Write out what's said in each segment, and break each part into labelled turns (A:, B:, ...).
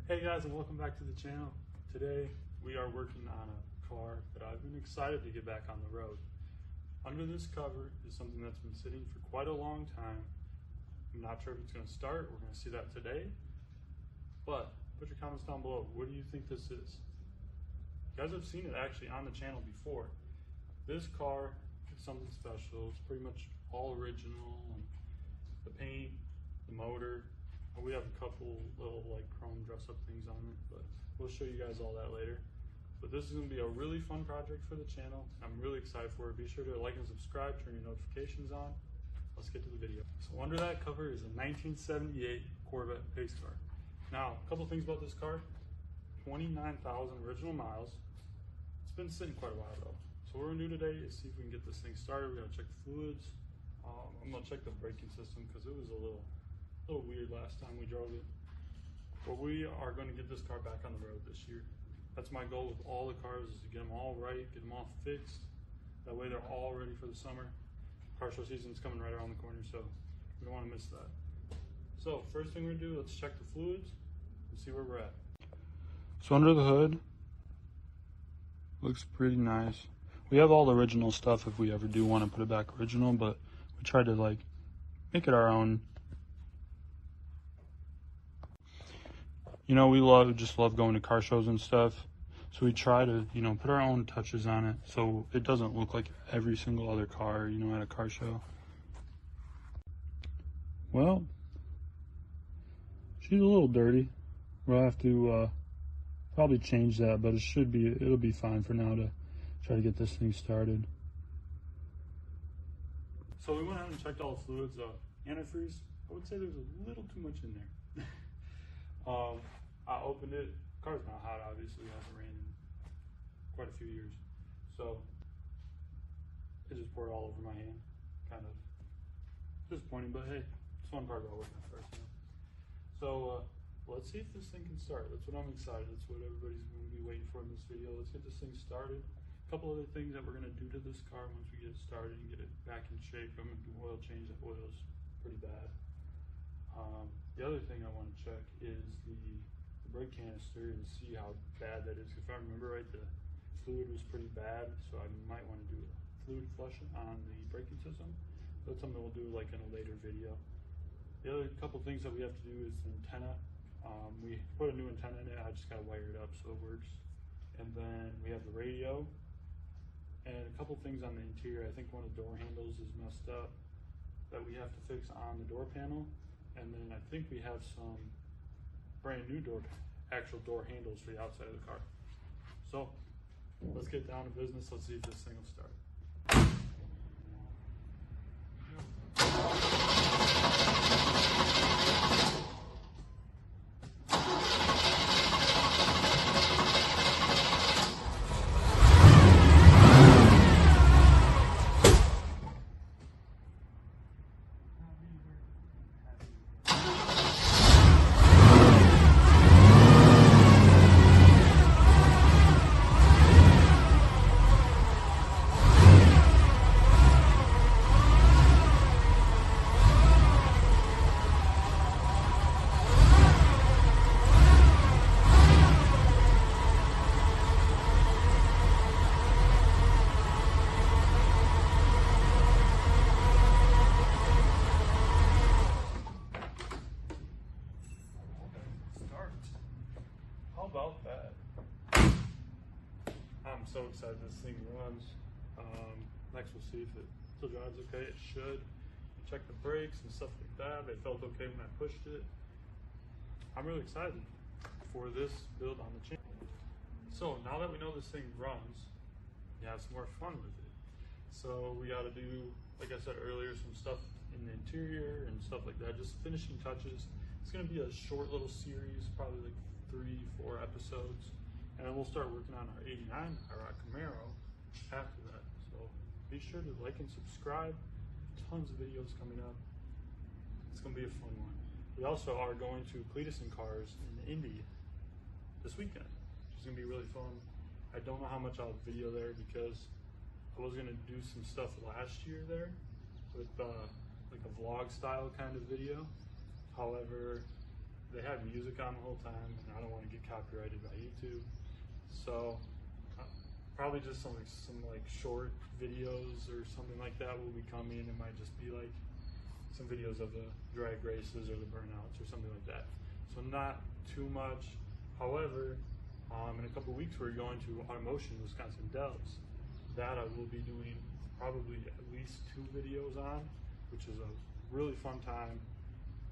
A: Hey guys, and welcome back to the channel. Today we are working on a car that I've been excited to get back on the road. Under this cover is something that's been sitting for quite a long time. I'm not sure if it's going to start. We're going to see that today. But put your comments down below. What do you think this is? You guys have seen it actually on the channel before. This car is something special. It's pretty much all original. And the paint, the motor. We have a couple little like chrome dress up things on it, but we'll show you guys all that later. But this is going to be a really fun project for the channel. I'm really excited for it. Be sure to like and subscribe, turn your notifications on. Let's get to the video. So under that cover is a 1978 Corvette Pace Car. Now, a couple things about this car. 29,000 original miles. It's been sitting quite a while though. So what we're going to do today is see if we can get this thing started. We're going to check the fluids. I'm going to check the braking system because it was a little weird last time we drove it. But we are going to get this car back on the road this year. That's my goal with all the cars, is to get them all right, get them all fixed. That way they're all ready for the summer. Car show season's coming right around the corner, so we don't want to miss that. So first thing we're going to do, let's check the fluids and see where we're at. So under the hood, looks pretty nice. We have all the original stuff if we ever do want to put it back original, but we tried to like make it our own. You know, we just love going to car shows and stuff. So we try to, put our own touches on it so it doesn't look like every single other car, at a car show. Well, she's a little dirty. We'll have to probably change that, but it'll be fine for now to try to get this thing started. So we went out and checked all the fluids. Antifreeze, I would say there's a little too much in there. I opened it. Car's not hot, obviously. It hasn't rained in quite a few years. So it just poured all over my hand. Kind of disappointing, but hey, it's a fun part about working at first. So let's see if this thing can start. That's what I'm excited. That's what everybody's going to be waiting for in this video. Let's get this thing started. A couple other things that we're going to do to this car once we get it started and get it back in shape. I'm going to do oil change. That oil's pretty bad. The other thing I want to check is the brake canister and see how bad that is. If I remember right, the fluid was pretty bad, so I might want to do a fluid flush on the braking system. That's something we'll do like in a later video. The other couple things that we have to do is the antenna. We put a new antenna in it. I just got to wire it up so it works. And then we have the radio and a couple things on the interior. I think one of the door handles is messed up that we have to fix on the door panel. And then I think we have some brand new actual door handles for the outside of the car. So let's get down to business. Let's see if this thing will start. About that. I'm so excited this thing runs. Next we'll see if it still drives okay. It should. Check the brakes and stuff like that. They felt okay when I pushed it. I'm really excited for this build on the channel. So now that we know this thing runs, we have some more fun with it. So we got to do, like I said earlier, some stuff in the interior and stuff like that, just finishing touches. It's going to be a short little series, probably like 3-4 episodes, and then we'll start working on our 89 Iraq Camaro after that. So be sure to like and subscribe. Tons of videos coming up. It's gonna be a fun one. We also are going to Cletus and Cars in Indy this weekend, which is gonna be really fun. I don't know how much I'll video there because I was gonna do some stuff last year there with like a vlog style kind of video. However, they had music on the whole time, and I don't want to get copyrighted by YouTube. So probably just some like short videos or something like that will be coming. It might just be like some videos of the drag races or the burnouts or something like that. So not too much. However, in a couple weeks we're going to Automotion Wisconsin Dells. That I will be doing probably at least 2 videos on, which is a really fun time.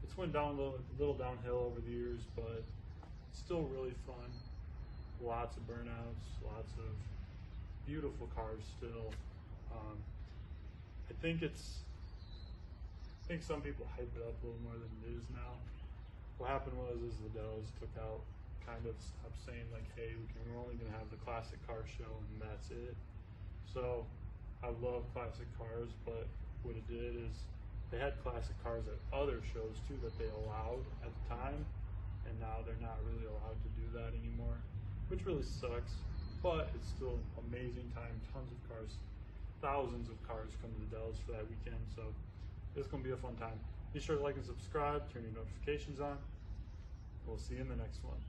A: It's went down a little downhill over the years, but still really fun. Lots of burnouts, lots of beautiful cars still. I think some people hype it up a little more than it is now. What happened was the Dells took out, kind of stopped saying like, hey, we're only gonna have the classic car show and that's it. So I love classic cars, but what it did is they had classic cars at other shows too that they allowed at the time, and now they're not really allowed to do that anymore, which really sucks, but it's still an amazing time. Tons of cars, thousands of cars come to the Dells for that weekend, so it's going to be a fun time. Be sure to like and subscribe, turn your notifications on. We'll see you in the next one.